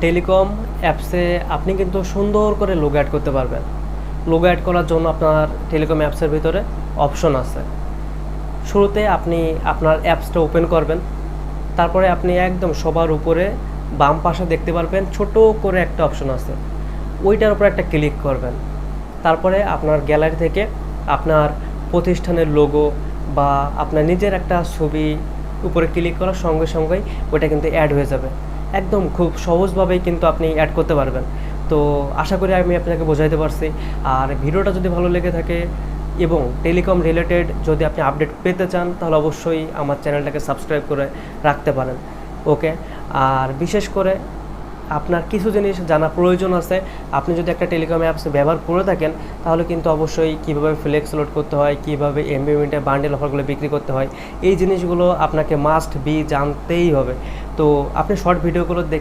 Telecom অ্যাপসে আপনি কিন্তু সুন্দর করে লোগো অ্যাড করতে পারবেন। লোগো অ্যাড করার জন্য আপনার টেলিকম অ্যাপসের ভিতরে অপশন আছে। শুরুতে আপনি আপনার অ্যাপসটা ওপেন করবেন, তারপরে আপনি একদম সবার উপরে বাম পাশে দেখতে পারবেন ছোট করে একটা অপশন আছে, ওইটার উপর একটা ক্লিক করবেন। তারপরে আপনার গ্যালারি থেকে আপনার প্রতিষ্ঠানের লোগো বা আপনার নিজের একটা ছবি উপরে ক্লিক করার সঙ্গে সঙ্গেই ওইটা কিন্তু অ্যাড হয়ে যাবে। একদম খুব সহজভাবেই কিন্তু আপনি অ্যাড করতে পারবেন। তো আশা করি আমি আপনাকে বোঝাইতে পারছি। আর ভিডিওটা যদি ভালো লেগে থাকে এবং টেলিকম রিলেটেড যদি আপনি আপডেট পেতে চান, তাহলে অবশ্যই আমার চ্যানেলটাকে সাবস্ক্রাইব করে রাখতে পারেন। ওকে। আর বিশেষ করে আপনার কিছু জিনিস জানা প্রয়োজন আছে। আপনি যদি একটা টেলিকম অ্যাপস ব্যবহার করে থাকেন, তাহলে কিন্তু অবশ্যই কীভাবে ফ্লেক্স লোড করতে হয়, কীভাবে এমবি মিনিটে বান্ডেল অফারগুলো বিক্রি করতে হয়, এই জিনিসগুলো আপনাকে মাস্ট বি জানতেই হবে। তো আপনি শর্ট ভিডিওগুলো